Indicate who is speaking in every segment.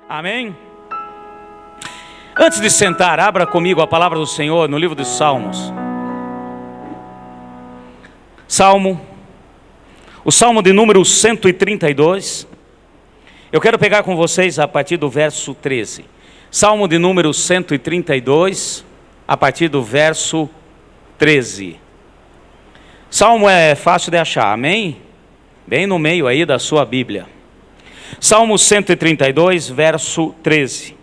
Speaker 1: Amém? Antes de sentar, abra comigo a palavra do Senhor no livro dos Salmos. O Salmo de número 132. Eu quero pegar com vocês a partir do verso 13. Salmo de número 132, a partir do verso 13. Salmo é fácil de achar, amém? Bem no meio aí da sua Bíblia. Salmo 132, verso 13.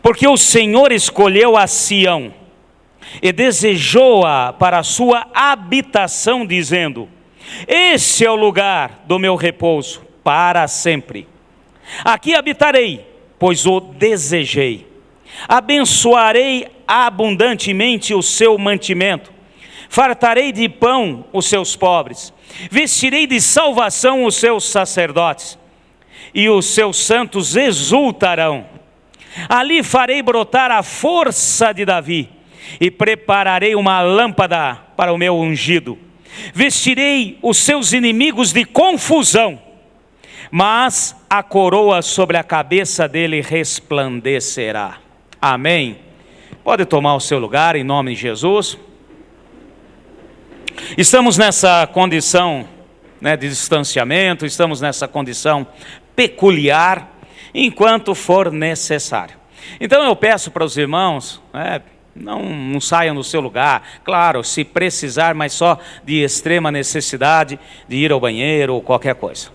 Speaker 1: Porque o Senhor escolheu a Sião e desejou-a para a sua habitação, dizendo: esse é o lugar do meu repouso para sempre. Aqui habitarei, pois o desejei. Abençoarei abundantemente o seu mantimento. Fartarei de pão os seus pobres. Vestirei de salvação os seus sacerdotes. E os seus santos exultarão. Ali farei brotar a força de Davi. E prepararei uma lâmpada para o meu ungido. Vestirei os seus inimigos de confusão. Mas a coroa sobre a cabeça dele resplandecerá. Amém? Pode tomar o seu lugar em nome de Jesus. Estamos nessa condição, de distanciamento, estamos nessa condição peculiar, enquanto for necessário. Então eu peço para os irmãos, não saiam do seu lugar, claro, se precisar, mas só de extrema necessidade de ir ao banheiro ou qualquer coisa.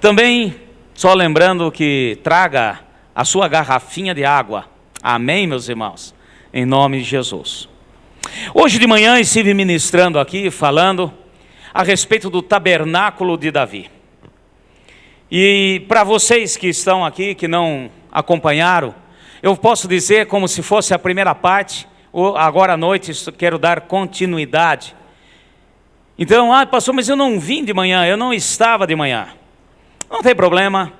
Speaker 1: Também, só lembrando que traga a sua garrafinha de água, amém, meus irmãos, em nome de Jesus. Hoje de manhã estive ministrando aqui, falando a respeito do tabernáculo de Davi. E para vocês que estão aqui, que não acompanharam, eu posso dizer como se fosse a primeira parte, agora à noite quero dar continuidade. Então, pastor, mas eu não vim de manhã, eu não estava de manhã. Não tem problema,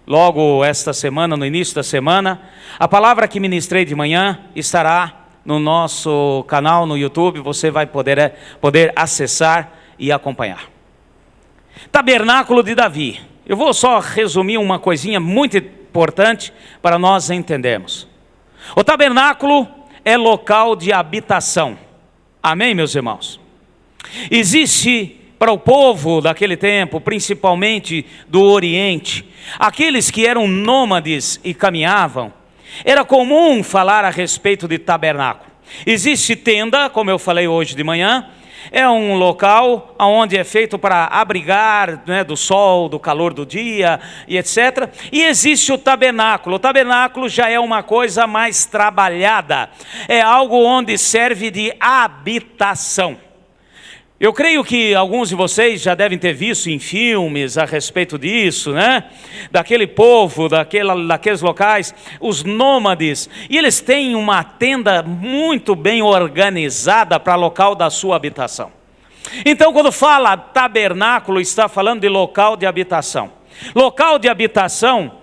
Speaker 1: logo esta semana, no início da semana, a palavra que ministrei de manhã estará no nosso canal no YouTube, você vai poder acessar e acompanhar. Tabernáculo de Davi. Eu vou só resumir uma coisinha muito importante para nós entendermos. O tabernáculo é local de habitação. Amém, meus irmãos? Existe para o povo daquele tempo, principalmente do Oriente, aqueles que eram nômades e caminhavam, era comum falar a respeito de tabernáculo. Existe tenda, como eu falei hoje de manhã, é um local onde é feito para abrigar do sol, do calor do dia e etc. E existe o tabernáculo. O tabernáculo já é uma coisa mais trabalhada. É algo onde serve de habitação. Eu creio que alguns de vocês já devem ter visto em filmes a respeito disso, daquele povo, daqueles locais, os nômades. E eles têm uma tenda muito bem organizada para local da sua habitação. Então, quando fala tabernáculo, está falando de local de habitação. Local de habitação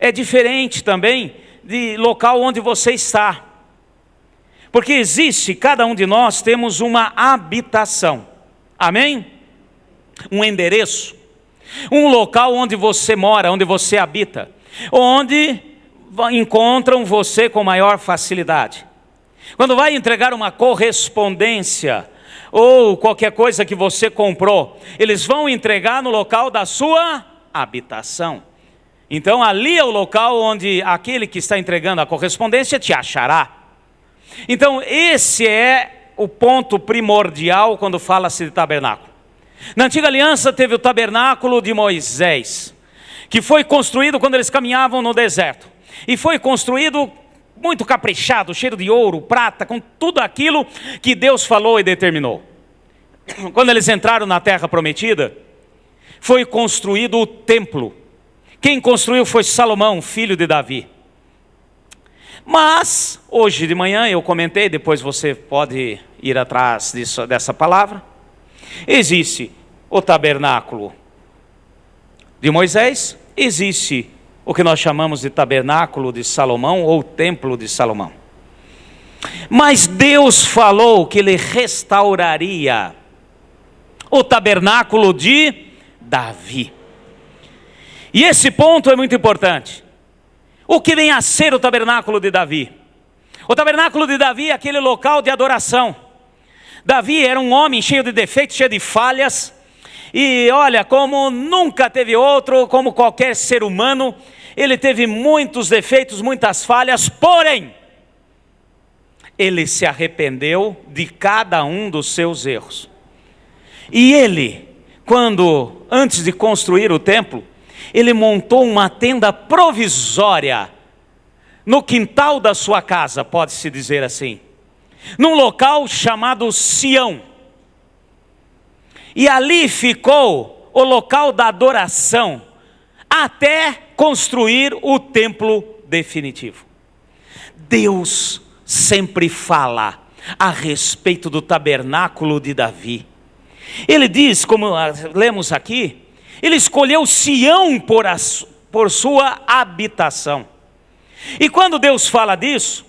Speaker 1: é diferente também de local onde você está. Porque existe, cada um de nós temos uma habitação. Amém? Um endereço, um local onde você mora, onde você habita, onde encontram você com maior facilidade. Quando vai entregar uma correspondência ou qualquer coisa que você comprou, eles vão entregar no local da sua habitação. Então ali é o local onde aquele que está entregando a correspondência te achará. Então esse é o ponto primordial quando fala-se de tabernáculo. Na antiga aliança teve o tabernáculo de Moisés, que foi construído quando eles caminhavam no deserto. E foi construído muito caprichado, cheio de ouro, prata, com tudo aquilo que Deus falou e determinou. Quando eles entraram na terra prometida, foi construído o templo. Quem construiu foi Salomão, filho de Davi. Mas, hoje de manhã, eu comentei, depois você pode ir atrás dessa palavra. Existe o tabernáculo de Moisés, existe o que nós chamamos de tabernáculo de Salomão ou templo de Salomão. Mas Deus falou que Ele restauraria o tabernáculo de Davi. E esse ponto é muito importante. O que vem a ser o tabernáculo de Davi? O tabernáculo de Davi é aquele local de adoração. Davi era um homem cheio de defeitos, cheio de falhas. E olha, como nunca teve outro, como qualquer ser humano, ele teve muitos defeitos, muitas falhas, porém, ele se arrependeu de cada um dos seus erros. E ele, antes de construir o templo, ele montou uma tenda provisória no quintal da sua casa, pode-se dizer assim, num local chamado Sião. E ali ficou o local da adoração, até construir o templo definitivo. Deus sempre fala a respeito do tabernáculo de Davi. Ele diz, como lemos aqui, ele escolheu Sião por sua habitação. E quando Deus fala disso,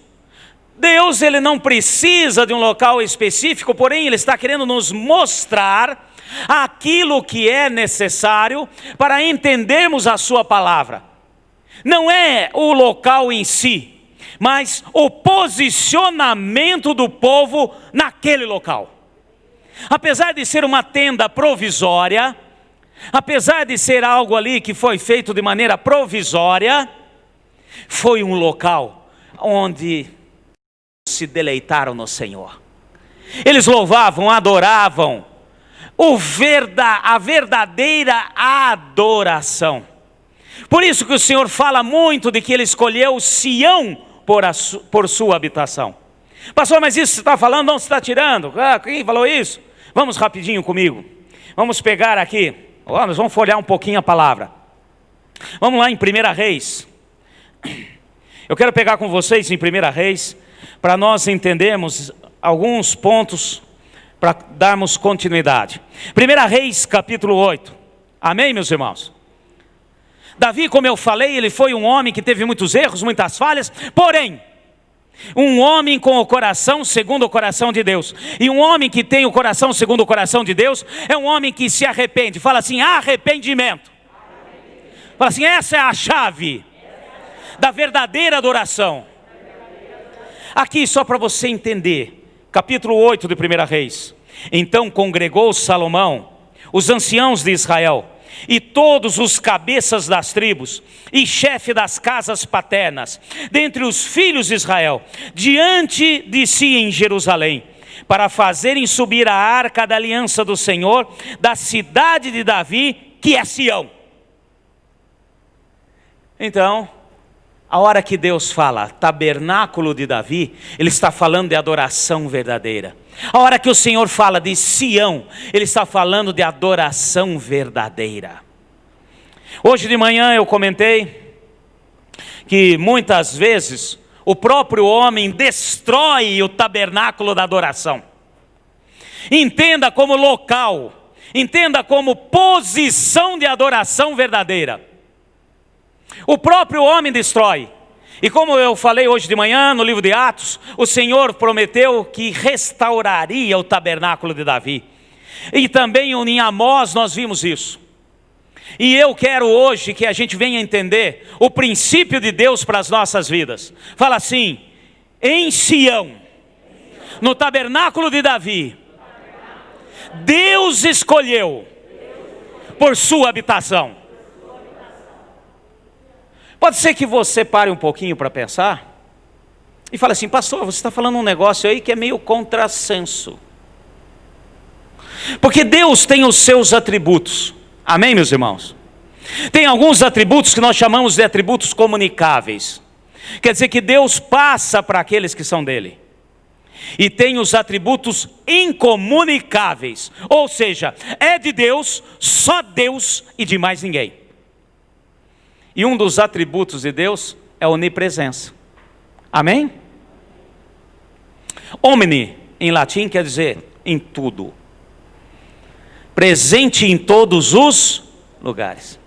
Speaker 1: Deus ele não precisa de um local específico, porém ele está querendo nos mostrar aquilo que é necessário para entendermos a sua palavra. Não é o local em si, mas o posicionamento do povo naquele local. Apesar de ser uma tenda provisória, apesar de ser algo ali que foi feito de maneira provisória, foi um local onde se deleitaram no Senhor. Eles louvavam, adoravam, a verdadeira adoração. Por isso que o Senhor fala muito de que Ele escolheu Sião por sua habitação. Pastor, mas isso você está falando, não, você está tirando? Quem falou isso? Vamos rapidinho comigo. Vamos pegar aqui, nós vamos folhear um pouquinho a palavra. Vamos lá em 1 Reis. Eu quero pegar com vocês em 1 Reis, para nós entendermos alguns pontos, para darmos continuidade. 1 Reis capítulo 8, amém, meus irmãos? Davi, como eu falei, ele foi um homem que teve muitos erros, muitas falhas, porém, um homem com o coração segundo o coração de Deus. E um homem que tem o coração segundo o coração de Deus, é um homem que se arrepende. Fala assim, arrependimento. Fala assim, essa é a chave da verdadeira adoração. Aqui só para você entender, capítulo 8 de 1 Reis. Então congregou Salomão, os anciãos de Israel, e todos os cabeças das tribos, e chefe das casas paternas, dentre os filhos de Israel, diante de si em Jerusalém, para fazerem subir a arca da aliança do Senhor, da cidade de Davi, que é Sião. Então, a hora que Deus fala tabernáculo de Davi, Ele está falando de adoração verdadeira. A hora que o Senhor fala de Sião, Ele está falando de adoração verdadeira. Hoje de manhã eu comentei que muitas vezes o próprio homem destrói o tabernáculo da adoração. Entenda como local, entenda como posição de adoração verdadeira. O próprio homem destrói. E como eu falei hoje de manhã no livro de Atos, o Senhor prometeu que restauraria o tabernáculo de Davi. E também em Amós nós vimos isso. E eu quero hoje que a gente venha entender o princípio de Deus para as nossas vidas. Fala assim, em Sião, no tabernáculo de Davi, Deus escolheu por sua habitação. Pode ser que você pare um pouquinho para pensar e fale assim, pastor, você está falando um negócio aí que é meio contrassenso. Porque Deus tem os seus atributos, amém, meus irmãos? Tem alguns atributos que nós chamamos de atributos comunicáveis. Quer dizer que Deus passa para aqueles que são dele. E tem os atributos incomunicáveis, ou seja, é de Deus, só Deus e de mais ninguém. E um dos atributos de Deus é a onipresença. Amém? Omni, em latim, quer dizer em tudo. Presente em todos os lugares.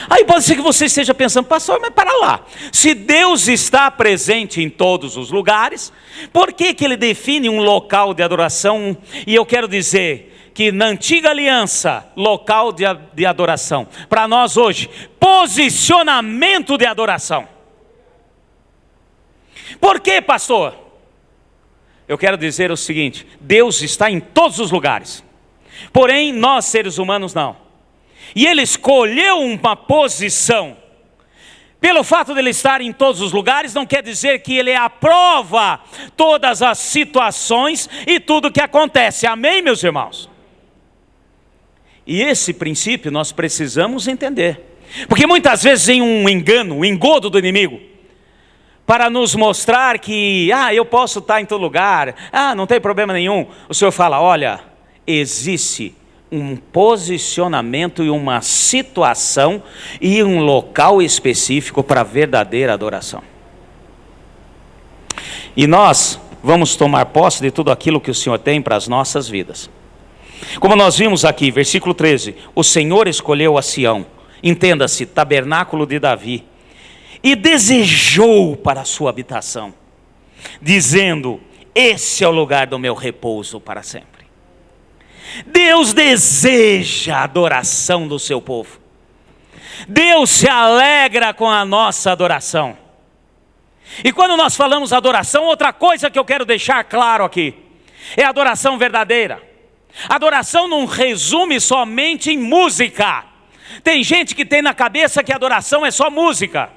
Speaker 1: Aí pode ser que você esteja pensando, pastor, mas para lá. Se Deus está presente em todos os lugares, por que Ele define um local de adoração? E eu quero dizer que na antiga aliança, local de adoração. Para nós hoje, posicionamento de adoração. Por quê, pastor? Eu quero dizer o seguinte: Deus está em todos os lugares, porém nós seres humanos não. E Ele escolheu uma posição. Pelo fato de Ele estar em todos os lugares, não quer dizer que Ele aprova todas as situações e tudo que acontece. Amém, meus irmãos? E esse princípio nós precisamos entender. Porque muitas vezes vem um engano, um engodo do inimigo, para nos mostrar que, eu posso estar em todo lugar, não tem problema nenhum. O Senhor fala, olha, existe um posicionamento e uma situação e um local específico para a verdadeira adoração. E nós vamos tomar posse de tudo aquilo que o Senhor tem para as nossas vidas. Como nós vimos aqui, versículo 13, o Senhor escolheu a Sião, entenda-se, tabernáculo de Davi, e desejou para a sua habitação, dizendo, esse é o lugar do meu repouso para sempre. Deus deseja a adoração do seu povo. Deus se alegra com a nossa adoração. E quando nós falamos adoração, outra coisa que eu quero deixar claro aqui, é a adoração verdadeira. Adoração não resume somente em música. Tem gente que tem na cabeça que adoração é só música.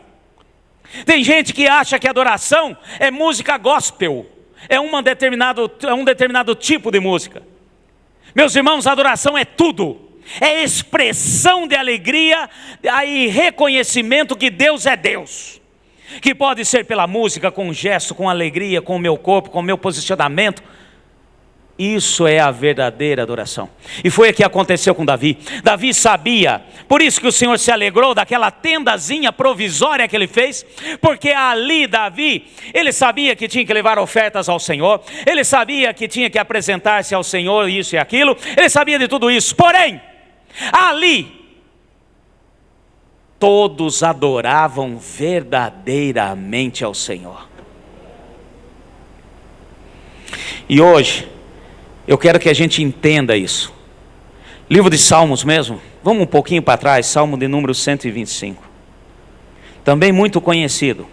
Speaker 1: Tem gente que acha que adoração é música gospel, é um determinado tipo de música. Meus irmãos, adoração é tudo. É expressão de alegria e reconhecimento que Deus é Deus. Que pode ser pela música, com um gesto, com alegria, com o meu corpo, com o meu posicionamento. Isso é a verdadeira adoração. E foi o que aconteceu com Davi. Davi sabia, por isso que o Senhor se alegrou daquela tendazinha provisória que ele fez, porque ali Davi, ele sabia que tinha que levar ofertas ao Senhor, ele sabia que tinha que apresentar-se ao Senhor, isso e aquilo, ele sabia de tudo isso. Porém, ali, todos adoravam verdadeiramente ao Senhor. E hoje, eu quero que a gente entenda isso. Livro de Salmos mesmo, vamos um pouquinho para trás, Salmo de número 125. Também muito conhecido.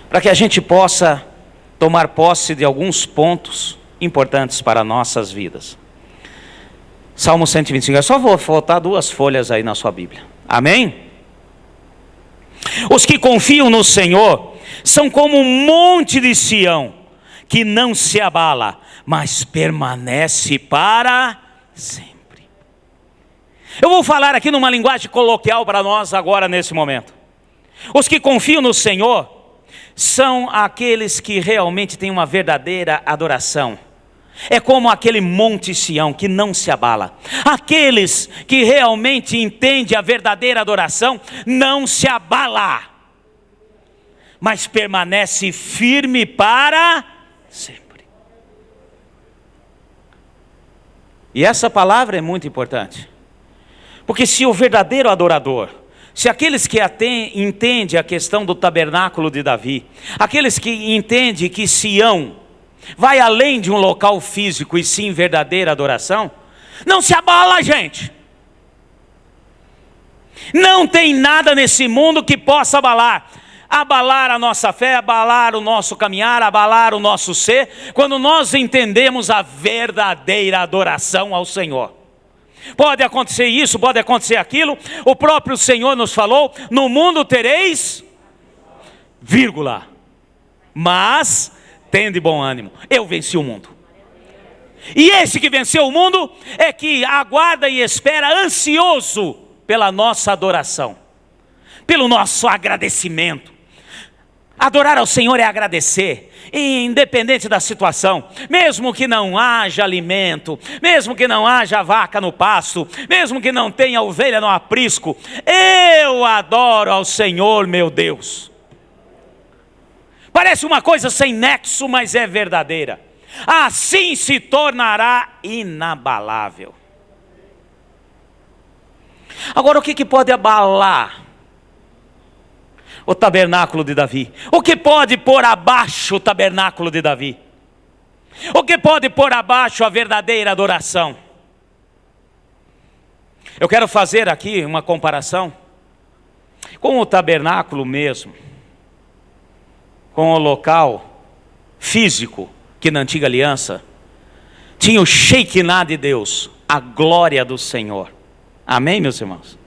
Speaker 1: Para que a gente possa tomar posse de alguns pontos importantes para nossas vidas. Salmo 125, eu só vou faltar 2 folhas aí na sua Bíblia. Amém? Os que confiam no Senhor são como um monte de Sião, que não se abala, mas permanece para sempre. Eu vou falar aqui numa linguagem coloquial para nós agora nesse momento. Os que confiam no Senhor são aqueles que realmente têm uma verdadeira adoração. É como aquele monte Sião que não se abala. Aqueles que realmente entendem a verdadeira adoração não se abala, mas permanece firme para sempre. E essa palavra é muito importante, porque se o verdadeiro adorador, se aqueles que entendem a questão do tabernáculo de Davi, aqueles que entendem que Sião vai além de um local físico e sim verdadeira adoração, não se abala, gente. Não tem nada nesse mundo que possa abalar a nossa fé, abalar o nosso caminhar, abalar o nosso ser, quando nós entendemos a verdadeira adoração ao Senhor. Pode acontecer isso, pode acontecer aquilo, o próprio Senhor nos falou, no mundo tereis, vírgula, mas tende bom ânimo, eu venci o mundo. E esse que venceu o mundo é que aguarda e espera ansioso pela nossa adoração, pelo nosso agradecimento. Adorar ao Senhor é agradecer, independente da situação, mesmo que não haja alimento, mesmo que não haja vaca no pasto, mesmo que não tenha ovelha no aprisco, eu adoro ao Senhor meu Deus. Parece uma coisa sem nexo, mas é verdadeira. Assim se tornará inabalável. Agora, o que pode abalar o tabernáculo de Davi? O que pode pôr abaixo o tabernáculo de Davi? O que pode pôr abaixo a verdadeira adoração? Eu quero fazer aqui uma comparação com o tabernáculo mesmo, com o local físico que na antiga aliança tinha o Shekinah de Deus, a glória do Senhor. Amém, meus irmãos?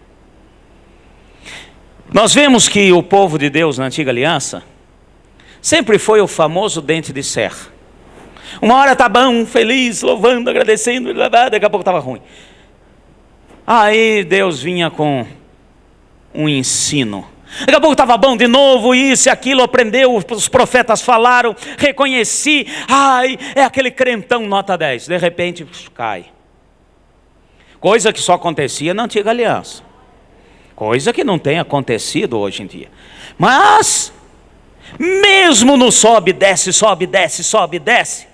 Speaker 1: Nós vemos que o povo de Deus na antiga aliança sempre foi o famoso dente de serra. Uma hora está bom, feliz, louvando, agradecendo, daqui a pouco estava ruim. Aí Deus vinha com um ensino. Daqui a pouco estava bom de novo, isso e aquilo, aprendeu, os profetas falaram, reconheci. Ai, é aquele crentão nota 10. De repente, cai. Coisa que só acontecia na antiga aliança. Coisa que não tem acontecido hoje em dia. Mas, mesmo no sobe, desce, sobe, desce, sobe, desce,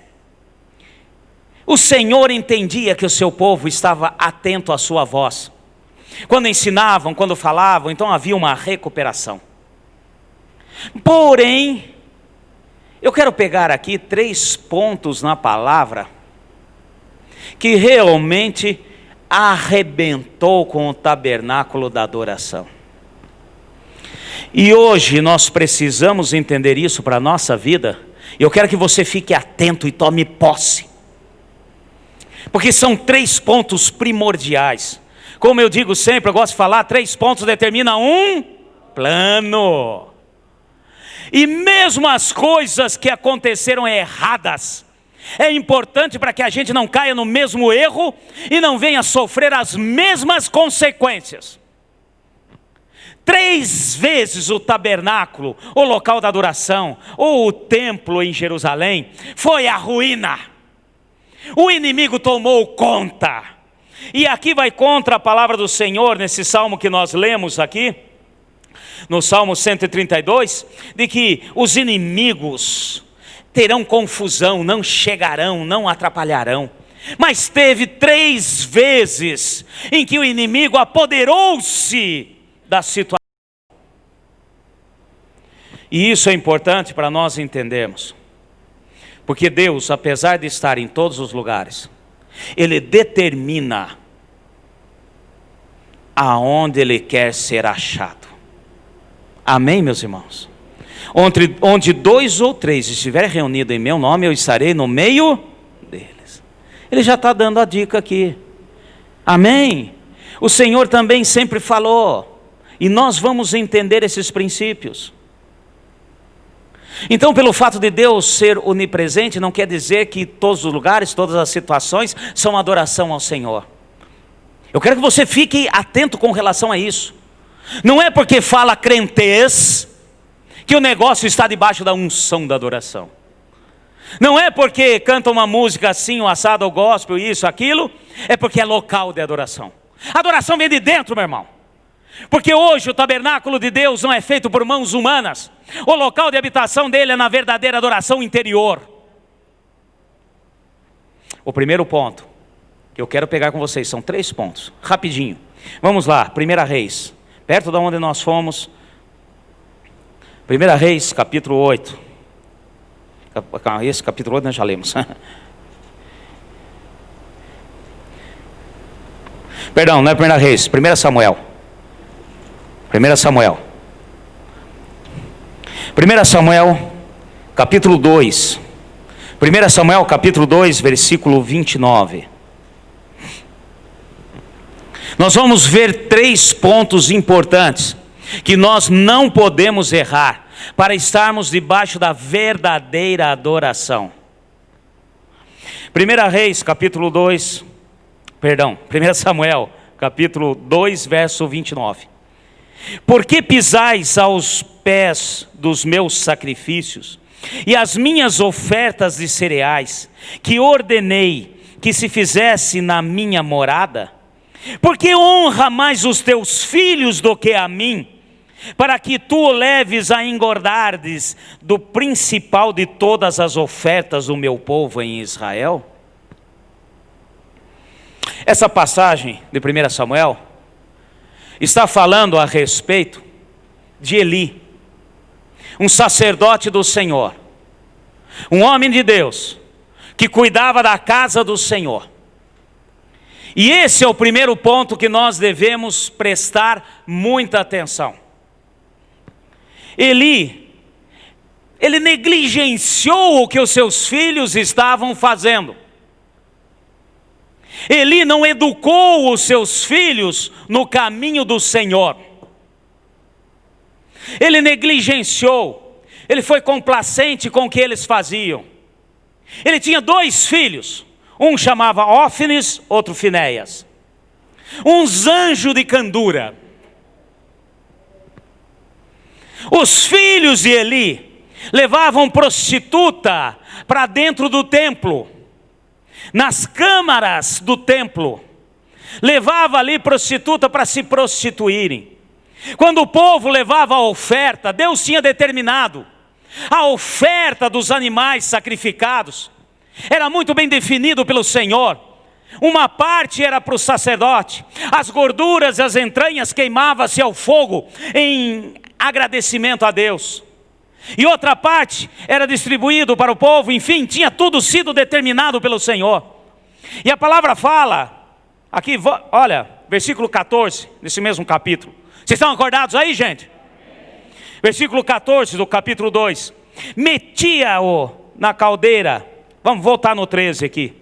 Speaker 1: o Senhor entendia que o seu povo estava atento à sua voz. Quando ensinavam, quando falavam, então havia uma recuperação. Porém, eu quero pegar aqui 3 pontos na palavra que realmente arrebentou com o tabernáculo da adoração. E hoje nós precisamos entender isso para a nossa vida. Eu quero que você fique atento e tome posse. Porque são 3 pontos primordiais. Como eu digo sempre, eu gosto de falar, 3 pontos determinam um plano. E mesmo as coisas que aconteceram erradas, é importante para que a gente não caia no mesmo erro e não venha sofrer as mesmas consequências. 3 vezes o tabernáculo, o local da adoração, ou o templo em Jerusalém, foi a ruína. O inimigo tomou conta. E aqui vai contra a palavra do Senhor, nesse salmo que nós lemos aqui, no Salmo 132, de que os inimigos terão confusão, não chegarão, não atrapalharão. Mas teve 3 vezes em que o inimigo apoderou-se da situação. E isso é importante para nós entendermos. Porque Deus, apesar de estar em todos os lugares, Ele determina aonde Ele quer ser achado. Amém, meus irmãos? Onde 2 ou 3 estiverem reunidos em meu nome, eu estarei no meio deles. Ele já está dando a dica aqui. Amém? O Senhor também sempre falou. E nós vamos entender esses princípios. Então, pelo fato de Deus ser onipresente, não quer dizer que todos os lugares, todas as situações são adoração ao Senhor. Eu quero que você fique atento com relação a isso. Não é porque fala crentez que o negócio está debaixo da unção da adoração. Não é porque canta uma música assim, o assado, o gospel, isso, aquilo, é porque é local de adoração. A adoração vem de dentro, meu irmão. Porque hoje o tabernáculo de Deus não é feito por mãos humanas. O local de habitação dele é na verdadeira adoração interior. O primeiro ponto que eu quero pegar com vocês são 3 pontos, rapidinho. Vamos lá, 1 Reis, perto de onde nós fomos. 1 Reis, capítulo 8. Esse capítulo 8 nós já lemos. Perdão, não é 1 Reis, 1 Samuel. 1 Samuel. 1 Samuel, capítulo 2. 1 Samuel, capítulo 2, versículo 29. Nós vamos ver 3 pontos importantes que nós não podemos errar para estarmos debaixo da verdadeira adoração. 1 Reis, capítulo 2, perdão, 1 Samuel, capítulo 2, verso 29. Por que pisais aos pés dos meus sacrifícios e as minhas ofertas de cereais, que ordenei que se fizesse na minha morada? Porque honra mais os teus filhos do que a mim, para que tu o leves a engordardes do principal de todas as ofertas do meu povo em Israel? Essa passagem de 1 Samuel está falando a respeito de Eli, um sacerdote do Senhor, um homem de Deus, que cuidava da casa do Senhor. E esse é o primeiro ponto que nós devemos prestar muita atenção. Ele negligenciou o que os seus filhos estavam fazendo. Eli não educou os seus filhos no caminho do Senhor. Ele negligenciou, ele foi complacente com o que eles faziam. Ele tinha 2 filhos, um chamava Ófines, outro Finéias. Uns anjos de candura. Os filhos de Eli levavam prostituta para dentro do templo. Nas câmaras do templo, levava ali prostituta para se prostituírem. Quando o povo levava a oferta, Deus tinha determinado a oferta dos animais sacrificados. Era muito bem definido pelo Senhor. Uma parte era para o sacerdote, as gorduras e as entranhas queimavam-se ao fogo em agradecimento a Deus. E outra parte era distribuído para o povo. Enfim, tinha tudo sido determinado pelo Senhor. E a palavra fala, aqui, olha, versículo 14, nesse mesmo capítulo. Vocês estão acordados aí, gente? Versículo 14 do capítulo 2. Metia-o na caldeira. Vamos voltar no 13 aqui.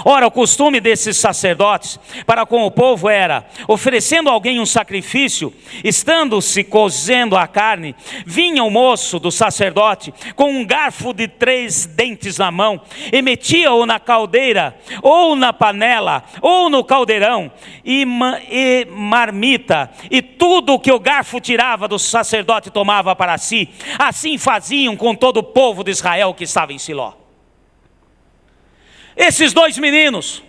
Speaker 1: Ora, o costume desses sacerdotes para com o povo era, oferecendo a alguém um sacrifício, estando-se cozendo a carne, vinha o moço do sacerdote com um garfo de 3 dentes na mão, e metia-o na caldeira, ou na panela, ou no caldeirão, e marmita, e tudo o que o garfo tirava do sacerdote tomava para si. Assim faziam com todo o povo de Israel que estava em Siló. Esses 2 meninos,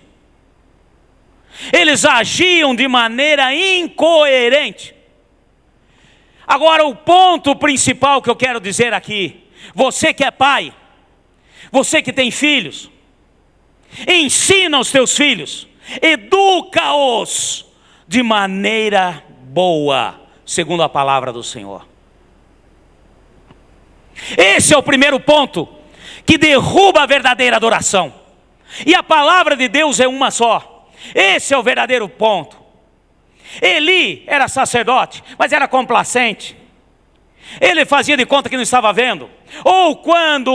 Speaker 1: eles agiam de maneira incoerente. Agora, o ponto principal que eu quero dizer aqui, você que é pai, você que tem filhos, ensina os teus filhos, educa-os de maneira boa, segundo a palavra do Senhor. Esse é o primeiro ponto que derruba a verdadeira adoração. E a palavra de Deus é uma só. Esse é o verdadeiro ponto. Eli era sacerdote, mas era complacente. Ele fazia de conta que não estava vendo. Ou quando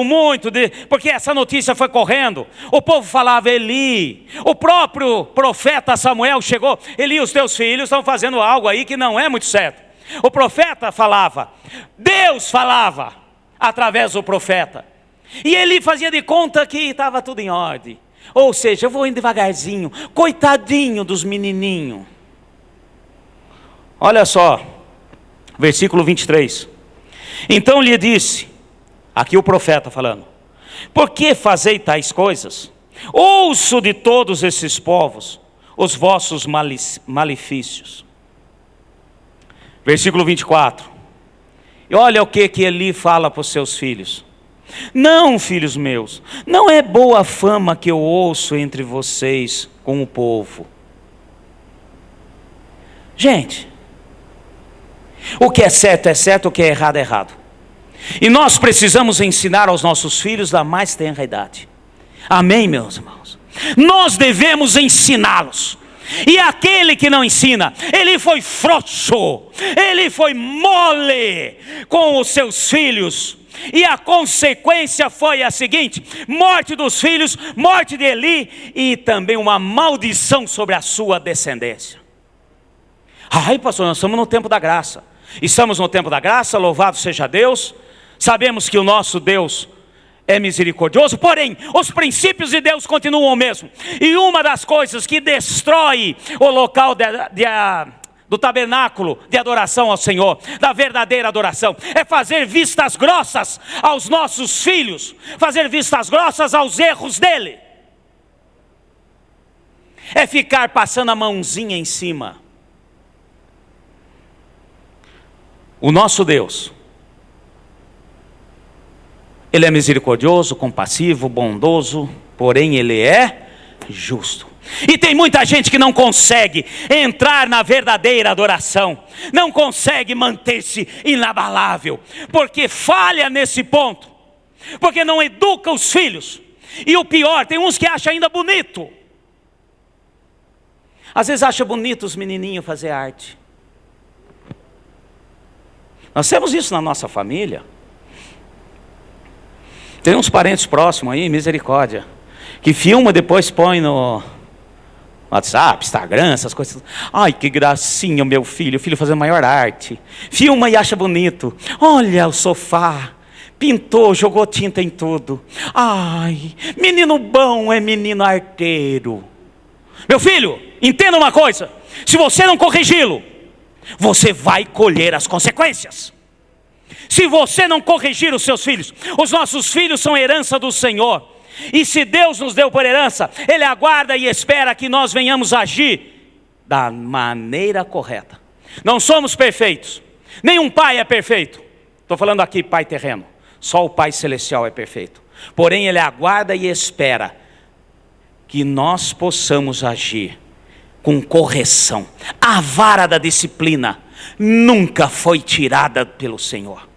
Speaker 1: porque essa notícia foi correndo, o povo falava: Eli. O próprio profeta Samuel chegou: Eli, os teus filhos estão fazendo algo aí que não é muito certo. O profeta falava, Deus falava através do profeta. E ele fazia de conta que estava tudo em ordem. Ou seja, eu vou indo devagarzinho. Coitadinho dos menininhos. Olha só, versículo 23. Então lhe disse, aqui o profeta falando: por que fazei tais coisas? Ouço de todos esses povos os vossos malefícios. Versículo 24. E olha o que Eli fala para os seus filhos: não, filhos meus, não é boa a fama que eu ouço entre vocês com o povo. Gente, o que é certo, o que é errado. E nós precisamos ensinar aos nossos filhos da mais tenra idade. Amém, meus irmãos? Nós devemos ensiná-los. E aquele que não ensina, ele foi frouxo, ele foi mole com os seus filhos. E a consequência foi a seguinte: morte dos filhos, morte de Eli, e também uma maldição sobre a sua descendência. Ai, pastor, nós estamos no tempo da graça. Estamos no tempo da graça, louvado seja Deus. Sabemos que o nosso Deus é misericordioso, porém os princípios de Deus continuam o mesmo. E uma das coisas que destrói o local do tabernáculo de adoração ao Senhor, da verdadeira adoração, é fazer vistas grossas aos nossos filhos, fazer vistas grossas aos erros dele, é ficar passando a mãozinha em cima. O nosso Deus, Ele é misericordioso, compassivo, bondoso, porém Ele é justo. E tem muita gente que não consegue entrar na verdadeira adoração, não consegue manter-se inabalável, porque falha nesse ponto, porque não educa os filhos. E o pior, tem uns que acham ainda bonito. Às vezes acha bonito os menininhos fazer arte. Nós temos isso na nossa família. Tem uns parentes próximos aí, misericórdia, que filma, depois põe no WhatsApp, Instagram, essas coisas. Ai, que gracinha, meu filho, o filho fazendo maior arte. Filma e acha bonito. Olha o sofá, pintou, jogou tinta em tudo. Ai, menino bom é menino arteiro. Meu filho, entenda uma coisa: se você não corrigi-lo, você vai colher as consequências. Se você não corrigir os seus filhos, os nossos filhos são herança do Senhor. E se Deus nos deu por herança, Ele aguarda e espera que nós venhamos agir da maneira correta. Não somos perfeitos, nenhum pai é perfeito. Estou falando aqui pai terreno, só o Pai Celestial é perfeito. Porém Ele aguarda e espera que nós possamos agir com correção. A vara da disciplina nunca foi tirada pelo Senhor.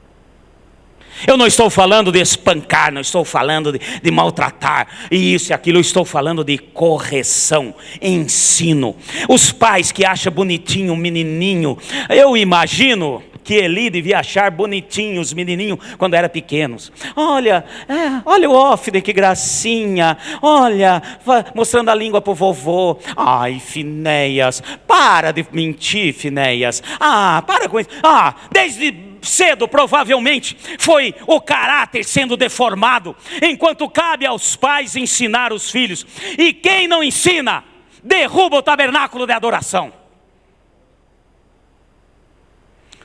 Speaker 1: Eu não estou falando de espancar, não estou falando de maltratar, e isso e aquilo, eu estou falando de correção, ensino. Os pais que acham bonitinho o menininho, eu imagino que Eli devia achar bonitinho os menininhos quando eram pequenos. Olha o Ofne, que gracinha. Olha, mostrando a língua para o vovô. Ai, Finéias, para de mentir, Finéias. Para com isso. Desde cedo, provavelmente, foi o caráter sendo deformado, enquanto cabe aos pais ensinar os filhos. E quem não ensina, derruba o tabernáculo de adoração.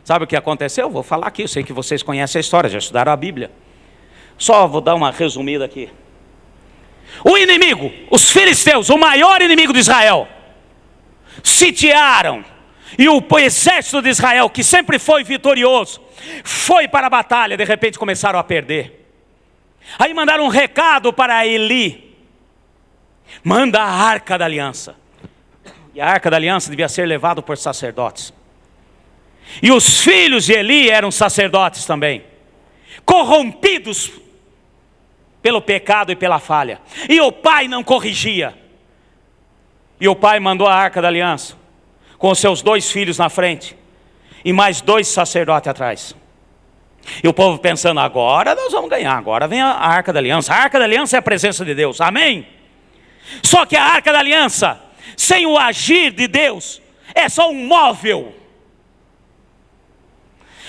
Speaker 1: Sabe o que aconteceu? Vou falar aqui, eu sei que vocês conhecem a história, já estudaram a Bíblia. Só vou dar uma resumida aqui. O inimigo, os filisteus, o maior inimigo de Israel, sitiaram. E o exército de Israel, que sempre foi vitorioso, foi para a batalha. De repente começaram a perder. Aí mandaram um recado para Eli: manda a arca da aliança. E a arca da aliança devia ser levada por sacerdotes. E os filhos de Eli eram sacerdotes também, corrompidos pelo pecado e pela falha. E o pai não corrigia. E o pai mandou a arca da aliança, com seus 2 filhos na frente, e mais 2 sacerdotes atrás. E o povo pensando: agora nós vamos ganhar, agora vem a arca da aliança. A arca da aliança é a presença de Deus, amém? Só que a arca da aliança, sem o agir de Deus, é só um móvel.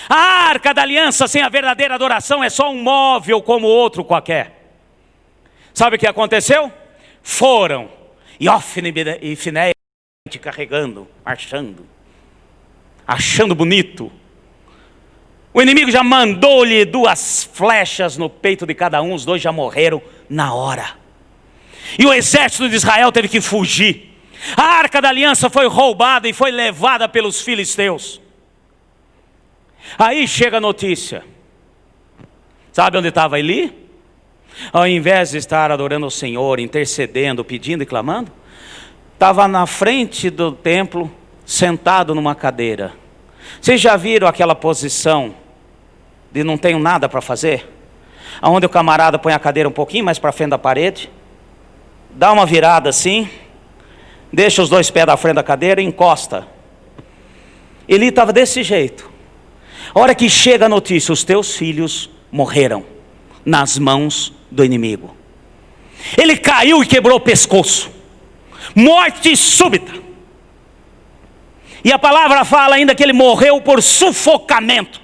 Speaker 1: A arca da aliança sem a verdadeira adoração é só um móvel como outro qualquer. Sabe o que aconteceu? Foram, e Ofne e Finéias carregando, marchando, achando bonito. O inimigo já mandou-lhe 2 flechas no peito de cada um, os 2 já morreram na hora. E o exército de Israel teve que fugir. A arca da aliança foi roubada e foi levada pelos filisteus. Aí chega a notícia. Sabe onde estava Eli? Ao invés de estar adorando o Senhor, intercedendo, pedindo e clamando, estava na frente do templo, sentado numa cadeira. Vocês já viram aquela posição de não tenho nada para fazer? Onde o camarada põe a cadeira um pouquinho mais para frente da parede, dá uma virada assim, deixa os 2 pés da frente da cadeira e encosta. Eli estava desse jeito. A hora que chega a notícia: os teus filhos morreram nas mãos do inimigo. Ele caiu e quebrou o pescoço. Morte súbita. E a palavra fala ainda que ele morreu por sufocamento.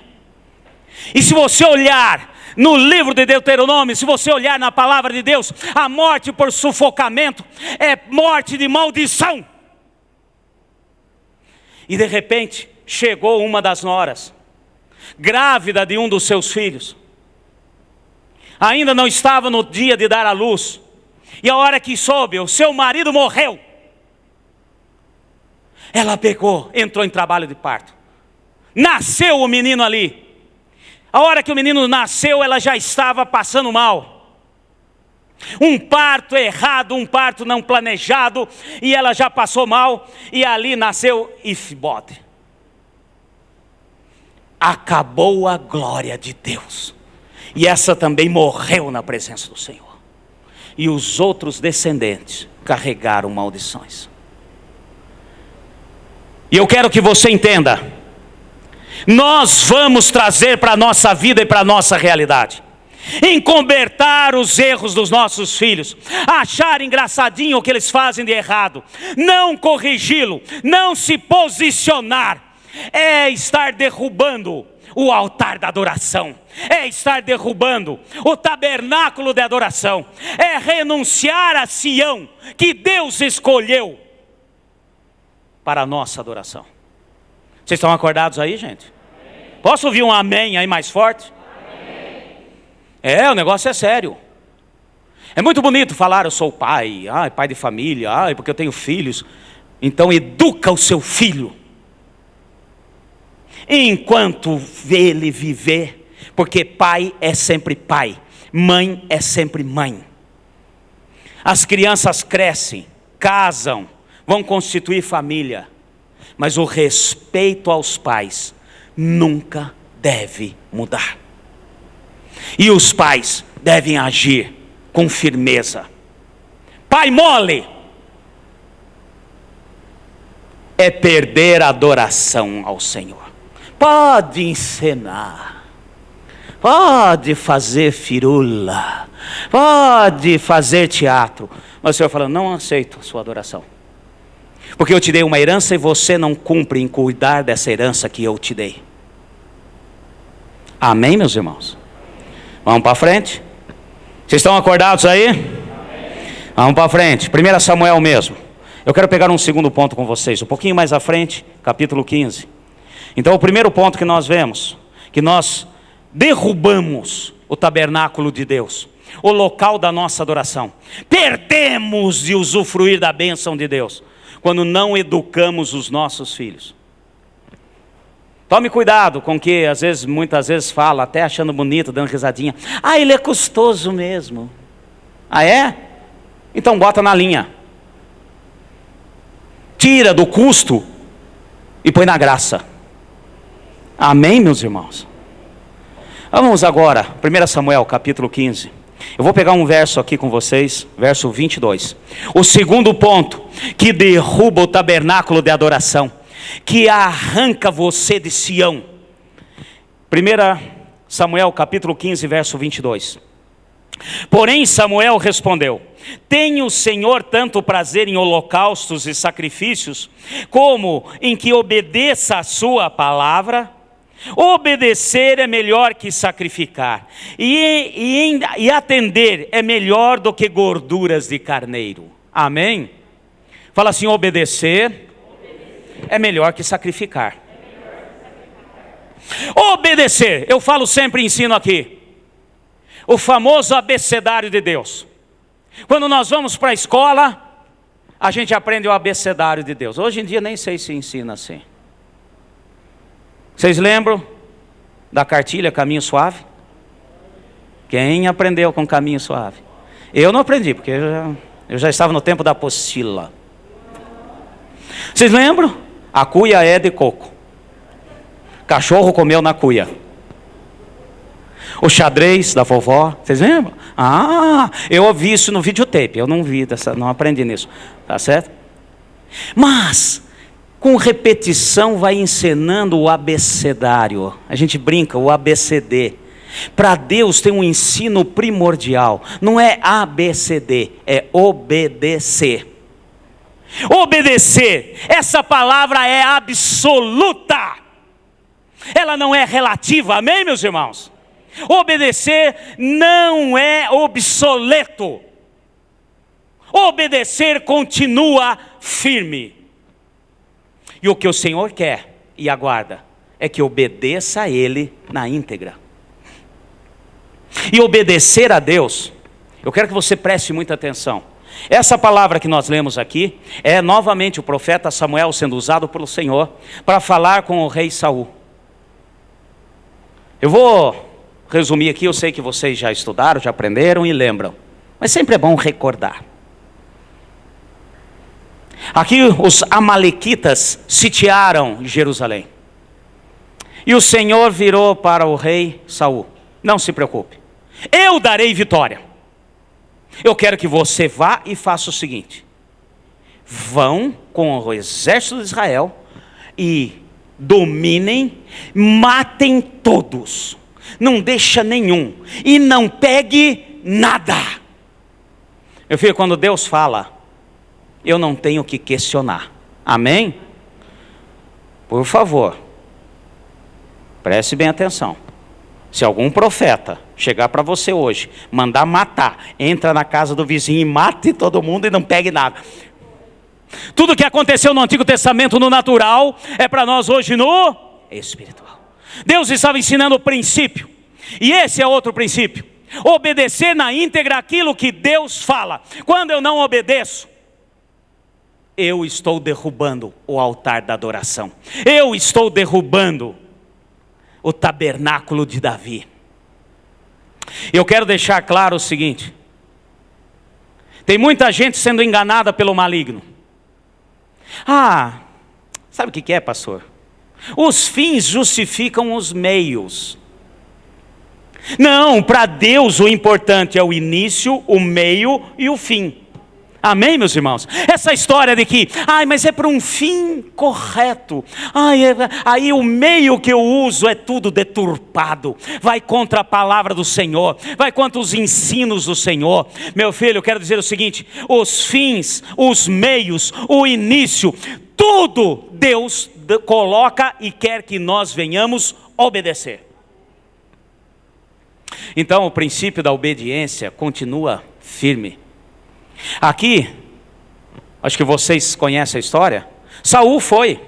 Speaker 1: E se você olhar no livro de Deuteronômio, se você olhar na palavra de Deus, a morte por sufocamento é morte de maldição. E de repente chegou uma das noras, grávida de um dos seus filhos. Ainda não estava no dia de dar à luz. E a hora que soube, o seu marido morreu, ela pegou, entrou em trabalho de parto. Nasceu o menino ali. A hora que o menino nasceu, ela já estava passando mal. Um parto errado, um parto não planejado, e ela já passou mal, e ali nasceu Ifibode. Acabou a glória de Deus. E essa também morreu na presença do Senhor. e os outros descendentes carregaram maldições. E eu quero que você entenda, nós vamos trazer para a nossa vida e para a nossa realidade, encobertar os erros dos nossos filhos, achar engraçadinho o que eles fazem de errado, não corrigi-lo, não se posicionar, é estar derrubando o altar da adoração, é estar derrubando o tabernáculo de adoração, é renunciar a Sião, que Deus escolheu para a nossa adoração. Vocês estão acordados aí, gente? Posso ouvir um amém aí mais forte? O negócio é sério. É muito bonito falar, eu sou pai, pai de família, porque eu tenho filhos. Então educa o seu filho, enquanto ele viver, porque pai é sempre pai, mãe é sempre mãe. As crianças crescem, casam, vão constituir família, mas o respeito aos pais nunca deve mudar. E os pais devem agir com firmeza. Pai mole é perder a adoração ao Senhor. Pode encenar, pode fazer firula, pode fazer teatro, mas o Senhor fala, não aceito a sua adoração, porque eu te dei uma herança e você não cumpre em cuidar dessa herança que eu te dei. Amém, meus irmãos? Vamos para frente? Vocês estão acordados aí? Vamos para frente. 1 Samuel mesmo. Eu quero pegar um segundo ponto com vocês, um pouquinho mais à frente, capítulo 15. Então o primeiro ponto que nós vemos, que nós derrubamos o tabernáculo de Deus, o local da nossa adoração. Perdemos de usufruir da bênção de Deus quando não educamos os nossos filhos. Tome cuidado com o que muitas vezes fala, até achando bonito, dando risadinha. Ele é custoso mesmo. É? Então bota na linha. Tira do custo e põe na graça. Amém, meus irmãos? Vamos agora, 1 Samuel capítulo 15. Eu vou pegar um verso aqui com vocês, verso 22. O segundo ponto, que derruba o tabernáculo de adoração, que arranca você de Sião. 1 Samuel capítulo 15, verso 22. Porém Samuel respondeu: tem o Senhor tanto prazer em holocaustos e sacrifícios, como em que obedeça a sua palavra? Obedecer é melhor que sacrificar, e atender é melhor do que gorduras de carneiro. Amém? Fala assim: obedecer é melhor que sacrificar. Obedecer, eu falo sempre, ensino aqui, o famoso abecedário de Deus. Quando nós vamos para a escola, a gente aprende o abecedário de Deus. Hoje em dia nem sei se ensina assim. Vocês lembram da cartilha Caminho Suave? Quem aprendeu com Caminho Suave? Eu não aprendi, porque eu já estava no tempo da apostila. Vocês lembram? A cuia é de coco. Cachorro comeu na cuia. O xadrez da vovó, vocês lembram? Eu ouvi isso no videotape, eu não vi, não aprendi nisso, tá certo? Mas com repetição vai ensinando o abecedário. A gente brinca, o ABCD. Para Deus tem um ensino primordial. Não é ABCD, é obedecer. Obedecer, essa palavra é absoluta. Ela não é relativa, amém, meus irmãos? Obedecer não é obsoleto. Obedecer continua firme. E o que o Senhor quer e aguarda é que obedeça a Ele na íntegra. E obedecer a Deus, eu quero que você preste muita atenção. Essa palavra que nós lemos aqui é novamente o profeta Samuel sendo usado pelo Senhor para falar com o rei Saul. Eu vou resumir aqui, eu sei que vocês já estudaram, já aprenderam e lembram, mas sempre é bom recordar. Aqui os amalequitas sitiaram Jerusalém. E o Senhor virou para o rei Saul: não se preocupe, eu darei vitória. Eu quero que você vá e faça o seguinte: vão com o exército de Israel e dominem, matem todos, não deixa nenhum, e não pegue nada. Meu filho, quando Deus fala, eu não tenho que questionar. Amém? Por favor, preste bem atenção. Se algum profeta chegar para você hoje, mandar matar, entra na casa do vizinho e mate todo mundo e não pegue nada. Tudo que aconteceu no Antigo Testamento no natural, é para nós hoje no espiritual. Deus estava ensinando o princípio, e esse é outro princípio: obedecer na íntegra aquilo que Deus fala. Quando eu não obedeço, eu estou derrubando o altar da adoração, eu estou derrubando o tabernáculo de Davi. Eu quero deixar claro o seguinte: tem muita gente sendo enganada pelo maligno. Sabe o que é, pastor? Os fins justificam os meios. Não, para Deus o importante é o início, o meio e o fim. Amém, meus irmãos? Essa história de que, mas é para um fim correto. Aí o meio que eu uso é tudo deturpado. Vai contra a palavra do Senhor. Vai contra os ensinos do Senhor. Meu filho, eu quero dizer o seguinte: os fins, os meios, o início, tudo Deus coloca e quer que nós venhamos obedecer. Então o princípio da obediência continua firme. Aqui, acho que vocês conhecem a história. Saul foi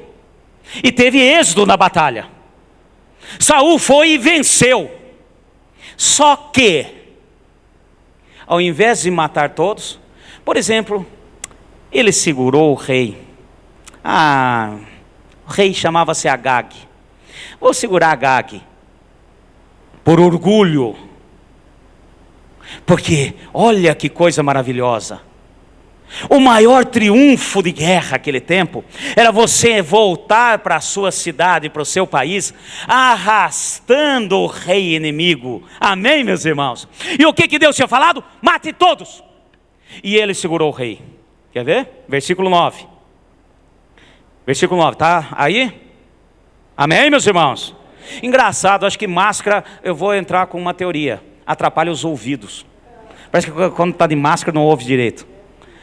Speaker 1: e teve êxito na batalha. Saul foi e venceu. Só que, ao invés de matar todos, por exemplo, ele segurou o rei. O rei chamava-se Agag. Vou segurar Agag por orgulho. Porque, olha que coisa maravilhosa. O maior triunfo de guerra naquele tempo era você voltar para a sua cidade, para o seu país, arrastando o rei inimigo. Amém, meus irmãos? E o que Deus tinha falado? Mate todos. E ele segurou o rei. Quer ver? Versículo 9. Versículo 9, tá aí? Amém, meus irmãos? Engraçado, acho que máscara, eu vou entrar com uma teoria: atrapalha os ouvidos. Parece que quando está de máscara não ouve direito.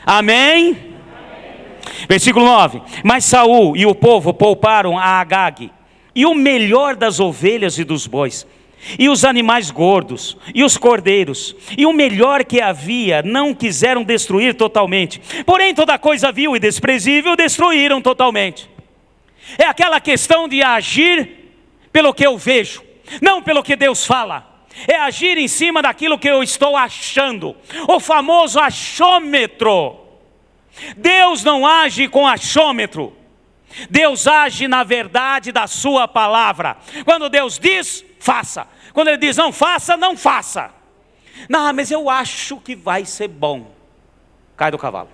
Speaker 1: Amém? Amém? Versículo 9. Mas Saul e o povo pouparam a Agag, e o melhor das ovelhas e dos bois, e os animais gordos, e os cordeiros, e o melhor que havia, não quiseram destruir totalmente. Porém toda coisa vil e desprezível destruíram totalmente. É aquela questão de agir pelo que eu vejo, não pelo que Deus fala. É agir em cima daquilo que eu estou achando. O famoso achômetro. Deus não age com achômetro. Deus age na verdade da sua palavra. Quando Deus diz, faça. Quando Ele diz não faça, não faça. Não, mas eu acho que vai ser bom. Cai do cavalo.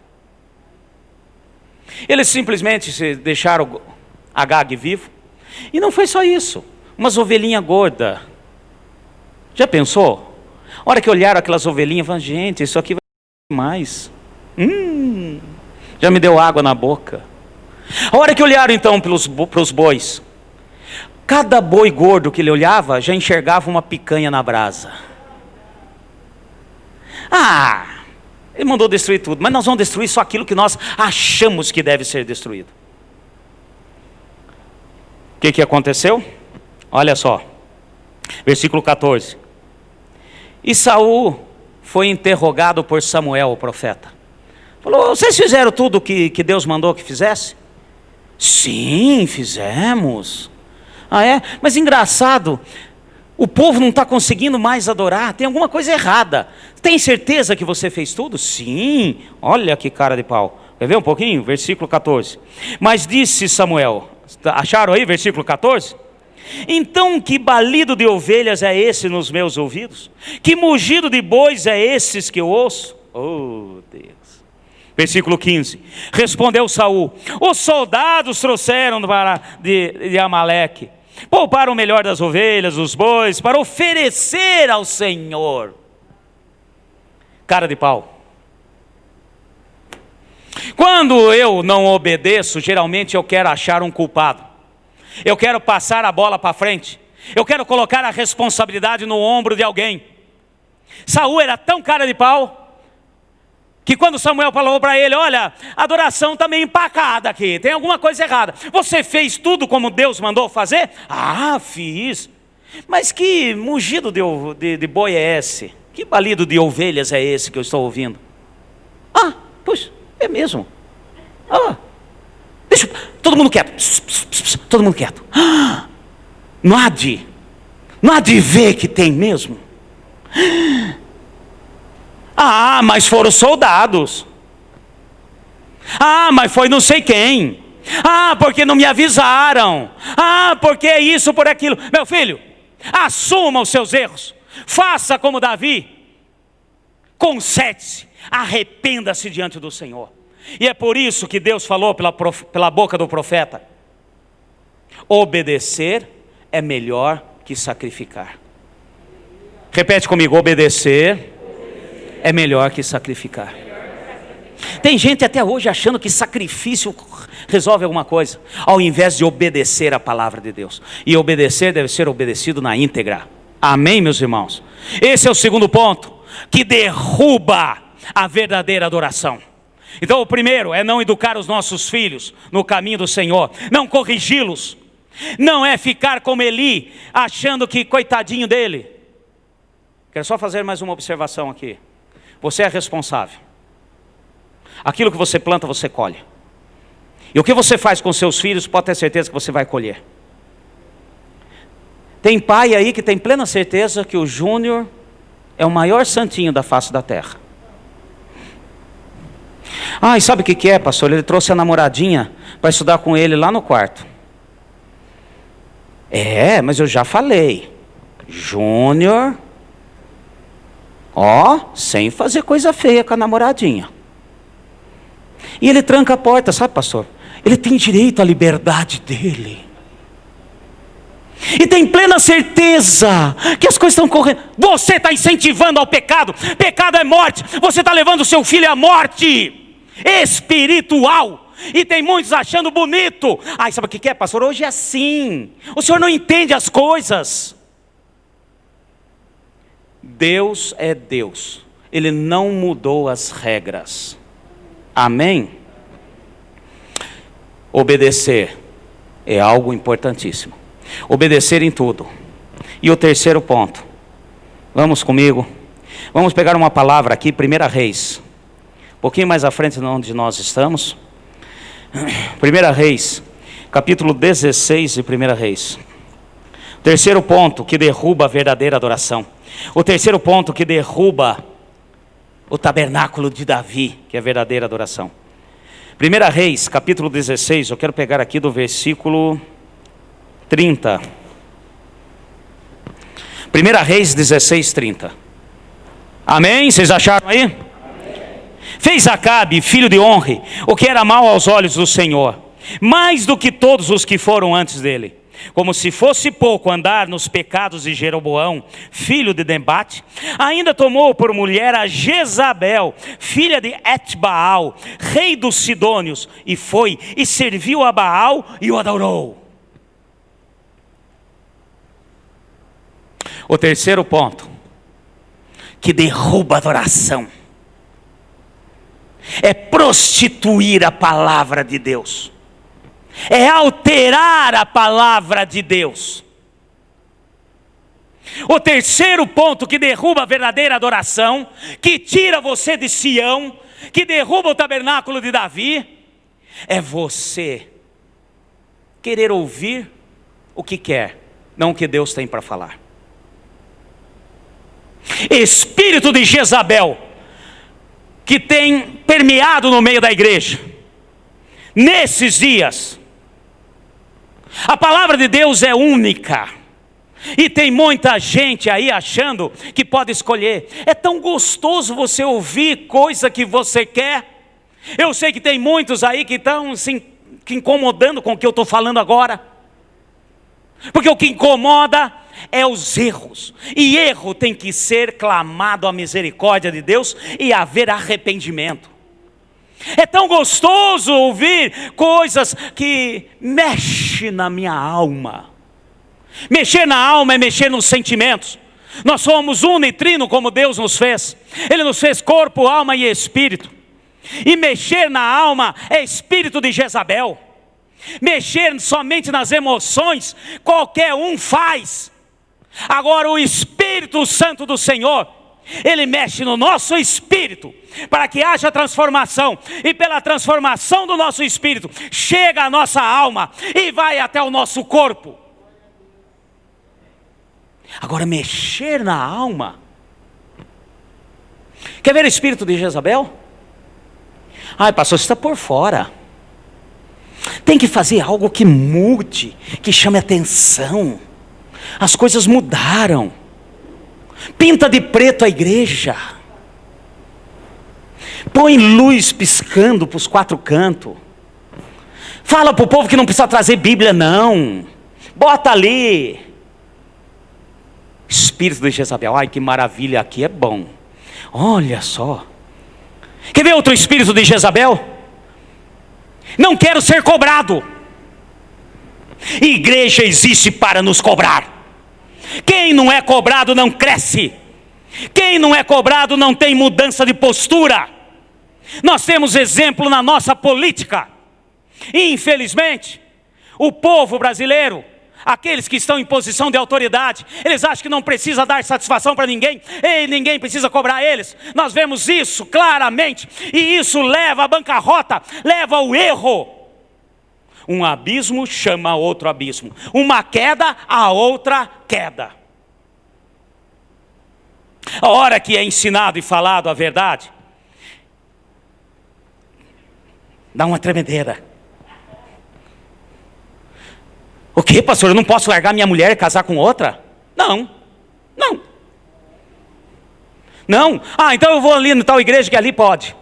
Speaker 1: Eles simplesmente deixaram Agag vivo. E não foi só isso. Umas ovelhinhas gordas. Já pensou? A hora que olharam aquelas ovelhinhas, falaram: gente, isso aqui vai ser mais. Já me deu água na boca. A hora que olharam então para os bois, cada boi gordo que ele olhava, já enxergava uma picanha na brasa. Ele mandou destruir tudo, mas nós vamos destruir só aquilo que nós achamos que deve ser destruído. O que aconteceu? Olha só, versículo 14. E Saul foi interrogado por Samuel, o profeta. Falou: vocês fizeram tudo que Deus mandou que fizesse? Sim, fizemos. É? Mas engraçado, o povo não está conseguindo mais adorar, tem alguma coisa errada. Tem certeza que você fez tudo? Sim. Olha que cara de pau. Quer ver um pouquinho? Versículo 14. Mas disse Samuel, acharam aí versículo 14? Então que balido de ovelhas é esse nos meus ouvidos? Que mugido de bois é esses que eu ouço? Oh Deus. Versículo 15. Respondeu Saul: os soldados trouxeram de Amaleque, pouparam o melhor das ovelhas, dos bois, para oferecer ao Senhor. Cara de pau. Quando eu não obedeço, geralmente eu quero achar um culpado. Eu quero passar a bola para frente. Eu quero colocar a responsabilidade no ombro de alguém. Saul era tão cara de pau que quando Samuel falou para ele: olha, a adoração está meio empacada aqui, tem alguma coisa errada. Você fez tudo como Deus mandou fazer? Ah, fiz. Mas que mugido de boi é esse? Que balido de ovelhas é esse que eu estou ouvindo? Ah, pois, é mesmo. Ah, deixa, todo mundo quieto. Todo mundo quieto. Ah, não há de ver que tem mesmo. Ah, mas foram soldados. Ah, mas foi não sei quem. Ah, porque não me avisaram. Ah, porque é isso, por aquilo. Meu filho, assuma os seus erros. Faça como Davi. Conserte-se, arrependa-se diante do Senhor. E é por isso que Deus falou pela boca do profeta: obedecer é melhor que sacrificar. Repete comigo: obedecer é melhor que sacrificar. Tem gente até hoje achando que sacrifício resolve alguma coisa, ao invés de obedecer a palavra de Deus. E obedecer deve ser obedecido na íntegra. Amém, meus irmãos? Esse é o segundo ponto, que derruba a verdadeira adoração. Então o primeiro é não educar os nossos filhos no caminho do Senhor, não corrigi-los. Não é ficar como Eli, achando que coitadinho dele. Quero só fazer mais uma observação aqui. Você é responsável. Aquilo que você planta, você colhe. E o que você faz com seus filhos, pode ter certeza que você vai colher. Tem pai aí que tem plena certeza que o Júnior é o maior santinho da face da terra. Ah, e sabe o que é, pastor? Ele trouxe a namoradinha para estudar com ele lá no quarto. É, mas eu já falei. Júnior, sem fazer coisa feia com a namoradinha. E ele tranca a porta, sabe, pastor? Ele tem direito à liberdade dele. E tem plena certeza que as coisas estão correndo. Você está incentivando ao pecado. Pecado é morte. Você está levando o seu filho à morte espiritual. E tem muitos achando bonito. Ai, sabe o que é, pastor? Hoje é assim. O senhor não entende as coisas. Deus é Deus. Ele não mudou as regras. Amém? Obedecer é algo importantíssimo. Obedecer em tudo. E o terceiro ponto. Vamos comigo. Vamos pegar uma palavra aqui, 1 Reis. Um pouquinho mais à frente de onde nós estamos. 1 Reis, capítulo 16 de 1 Reis. Terceiro ponto que derruba a verdadeira adoração. O terceiro ponto que derruba o tabernáculo de Davi, que é a verdadeira adoração. 1 Reis, capítulo 16, eu quero pegar aqui do versículo 30. 1 Reis 16, 30. Amém? Vocês acharam aí? Amém. Fez Acabe, filho de Onre, o que era mal aos olhos do Senhor, mais do que todos os que foram antes dele. Como se fosse pouco andar nos pecados de Jeroboão, filho de Nebate, ainda tomou por mulher a Jezabel, filha de Etbaal, rei dos Sidônios, e foi e serviu a Baal e o adorou. O terceiro ponto, que derruba a adoração, é prostituir a palavra de Deus. É alterar a palavra de Deus. O terceiro ponto que derruba a verdadeira adoração, que tira você de Sião, que derruba o tabernáculo de Davi, é você querer ouvir o que quer, não o que Deus tem para falar. Espírito de Jezabel, que tem permeado no meio da igreja, nesses dias, a palavra de Deus é única, e tem muita gente aí achando que pode escolher. É tão gostoso você ouvir coisa que você quer. Eu sei que tem muitos aí que estão se incomodando com o que eu estou falando agora, porque o que incomoda é os erros, e erro tem que ser clamado a misericórdia de Deus e haver arrependimento. É tão gostoso ouvir coisas que mexem na minha alma. Mexer na alma é mexer nos sentimentos. Nós somos uno e trino como Deus nos fez. Ele nos fez corpo, alma e espírito. E mexer na alma é espírito de Jezabel. Mexer somente nas emoções, qualquer um faz. Agora o Espírito Santo do Senhor, Ele mexe no nosso espírito, para que haja transformação. E pela transformação do nosso espírito, chega a nossa alma e vai até o nosso corpo. Agora mexer na alma. Quer ver o espírito de Jezabel? Ai, pastor, você está por fora. Tem que fazer algo que mude, que chame atenção. As coisas mudaram. Pinta de preto a igreja. Põe luz piscando para os 4 cantos. Fala para o povo que não precisa trazer Bíblia não. Bota ali. Espírito de Jezabel. Ai, que maravilha, aqui é bom. Olha só. Quer ver outro espírito de Jezabel? Não quero ser cobrado. Igreja existe para nos cobrar. Quem não é cobrado não cresce. Quem não é cobrado não tem mudança de postura. Nós temos exemplo na nossa política. Infelizmente, o povo brasileiro, aqueles que estão em posição de autoridade, eles acham que não precisa dar satisfação para ninguém, e ninguém precisa cobrar eles. Nós vemos isso claramente, e isso leva à bancarrota, leva ao erro. Um abismo chama outro abismo, uma queda a outra queda. A hora que é ensinado e falado a verdade, dá uma tremedeira. O que, pastor? Eu não posso largar minha mulher e casar com outra? Não. Ah, então eu vou ali na tal igreja que ali pode.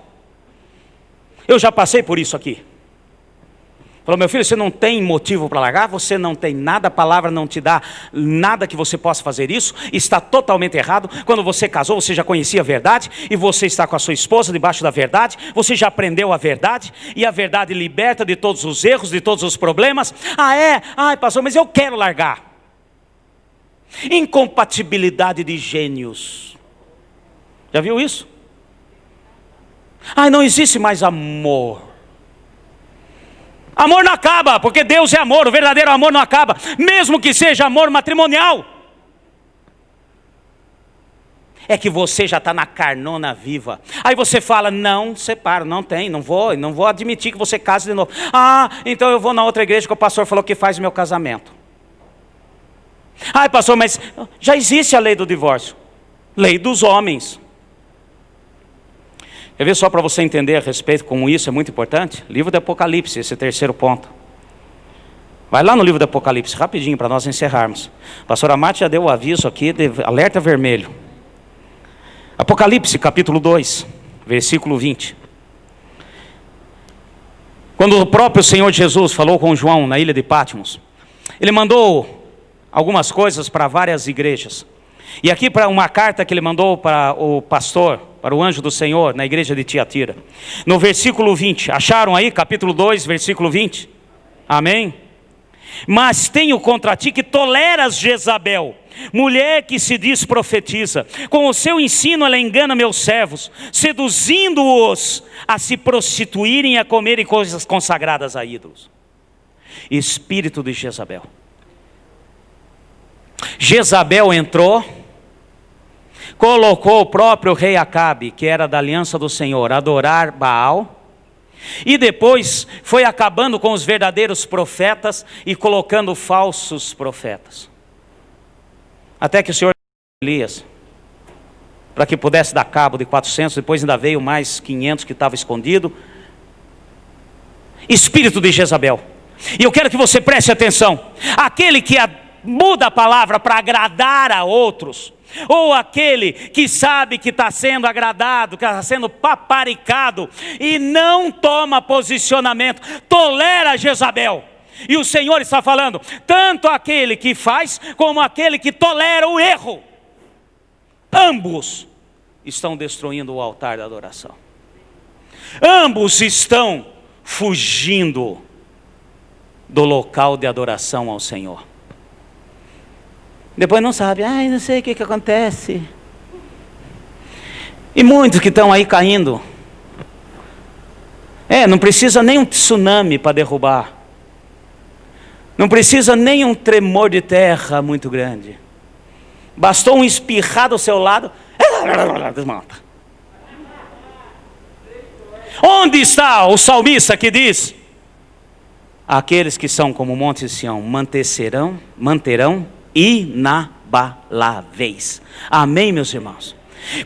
Speaker 1: Eu já passei por isso aqui. Falou, meu filho, você não tem motivo para largar, você não tem nada, a palavra não te dá nada que você possa fazer isso, está totalmente errado. Quando você casou, você já conhecia a verdade, e você está com a sua esposa debaixo da verdade, você já aprendeu a verdade, e a verdade liberta de todos os erros, de todos os problemas. Ah é? Ai pastor, mas eu quero largar. Incompatibilidade de gênios. Já viu isso? Ai, não existe mais amor. Amor não acaba, porque Deus é amor, o verdadeiro amor não acaba, mesmo que seja amor matrimonial. É que você já está na carnona viva. Aí você fala, não, separa, não vou admitir que você case de novo. Ah, então eu vou na outra igreja que o pastor falou que faz o meu casamento. Ai pastor, mas já existe a lei do divórcio. Lei dos homens. Quer ver só para você entender a respeito como isso é muito importante? Livro do Apocalipse, esse 3º ponto. Vai lá no livro do Apocalipse, rapidinho, para nós encerrarmos. A pastora Marte já deu o aviso aqui de alerta vermelho. Apocalipse, capítulo 2, versículo 20. Quando o próprio Senhor Jesus falou com João na ilha de Patmos, Ele mandou algumas coisas para várias igrejas. E aqui para uma carta que Ele mandou para o pastor, para o anjo do Senhor, na igreja de Tiatira. No versículo 20, acharam aí? Capítulo 2, versículo 20? Amém? Mas tenho contra ti que toleras Jezabel, mulher que se diz profetiza. Com o seu ensino ela engana meus servos, seduzindo-os a se prostituírem e a comerem coisas consagradas a ídolos. Espírito de Jezabel. Jezabel entrou, colocou o próprio rei Acabe, que era da aliança do Senhor, a adorar Baal. E depois foi acabando com os verdadeiros profetas e colocando falsos profetas. Até que o Senhor Elias, para que pudesse dar cabo de 400, depois ainda veio mais 500 que estavam escondidos. Espírito de Jezabel. E eu quero que você preste atenção. Aquele que muda a palavra para agradar a outros, ou aquele que sabe que está sendo agradado, que está sendo paparicado e não toma posicionamento, tolera Jezabel. E o Senhor está falando, tanto aquele que faz, como aquele que tolera o erro, ambos estão destruindo o altar da adoração. Ambos estão fugindo do local de adoração ao Senhor. Depois não sabe, não sei o que acontece. E muitos que estão aí caindo. Não precisa nem um tsunami para derrubar. Não precisa nem um tremor de terra muito grande. Bastou um espirrar do seu lado, desmonta. Onde está o salmista que diz: aqueles que são como o monte de Sião manterão inabaláveis. Amém, meus irmãos?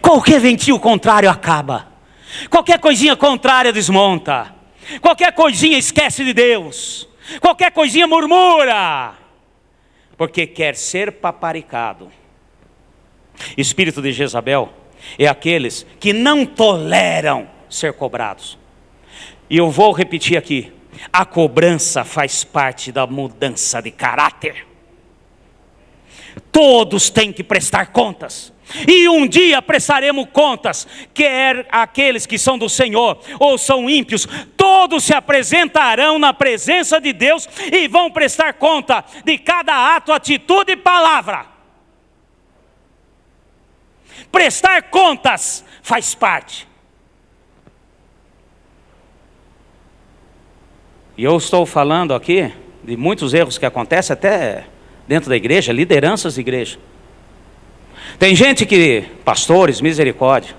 Speaker 1: Qualquer ventil contrário acaba. Qualquer coisinha contrária desmonta. Qualquer coisinha esquece de Deus. Qualquer coisinha murmura, porque quer ser paparicado. Espírito de Jezabel é aqueles que não toleram ser cobrados. E eu vou repetir aqui: a cobrança faz parte da mudança de caráter. Todos têm que prestar contas. E um dia prestaremos contas, quer aqueles que são do Senhor ou são ímpios, todos se apresentarão na presença de Deus e vão prestar conta de cada ato, atitude e palavra. Prestar contas faz parte. E eu estou falando aqui de muitos erros que acontecem até dentro da igreja, lideranças de igreja. Tem gente que, pastores, misericórdia,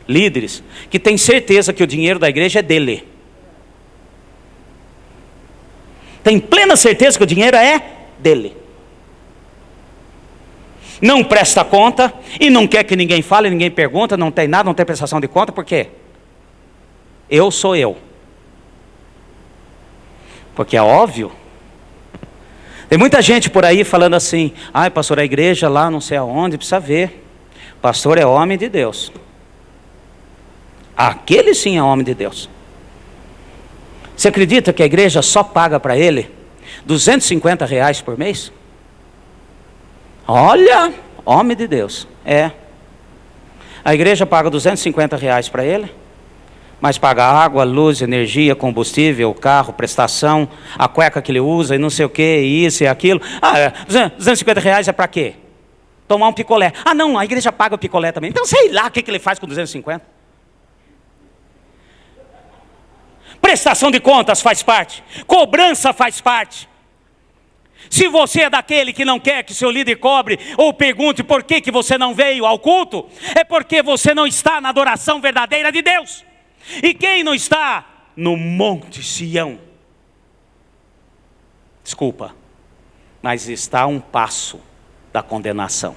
Speaker 1: líderes, que tem certeza que o dinheiro da igreja é dele. Tem plena certeza que o dinheiro é dele. Não presta conta e não quer que ninguém fale, ninguém pergunta, não tem nada, não tem prestação de conta, por quê? Eu sou eu. Porque é óbvio. Tem muita gente por aí falando assim: pastor, a igreja lá não sei aonde, precisa ver. Pastor é homem de Deus. Aquele sim é homem de Deus. Você acredita que a igreja só paga para ele R$250 por mês? Olha, homem de Deus. A igreja paga R$250 para ele, mas paga água, luz, energia, combustível, carro, prestação, a cueca que ele usa e não sei o que, isso e aquilo. R$250 é para quê? Tomar um picolé. Não, a igreja paga o picolé também. Então sei lá o que ele faz com 250. Prestação de contas faz parte. Cobrança faz parte. Se você é daquele que não quer que seu líder cobre ou pergunte por que você não veio ao culto, é porque você não está na adoração verdadeira de Deus. E quem não está no Monte Sião, desculpa, mas está a um passo da condenação.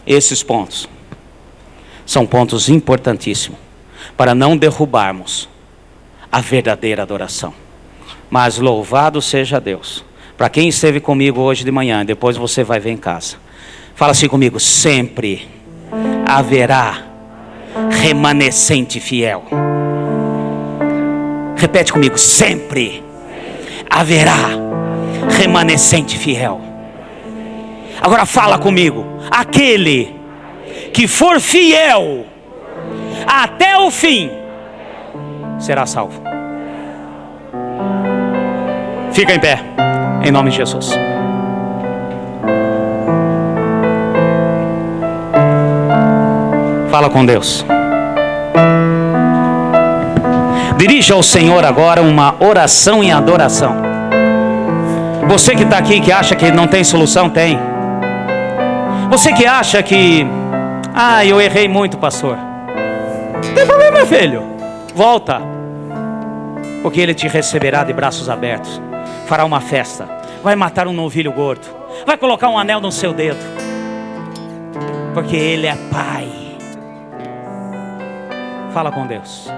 Speaker 1: Esses pontos são pontos importantíssimos para não derrubarmos a verdadeira adoração. Mas louvado seja Deus. Para quem esteve comigo hoje de manhã, depois você vai ver em casa. Fala assim comigo: sempre haverá remanescente fiel. Repete comigo: sempre haverá remanescente fiel. Agora fala comigo: aquele que for fiel até o fim será salvo. Fica em pé, em nome de Jesus. Fala com Deus. Dirija ao Senhor agora uma oração em adoração. Você que está aqui, que acha que não tem solução, tem. Você que acha que eu errei muito, pastor. Não tem problema, filho. Volta. Porque Ele te receberá de braços abertos. Fará uma festa. Vai matar um novilho gordo. Vai colocar um anel no seu dedo. Porque Ele é Pai. Fala com Deus.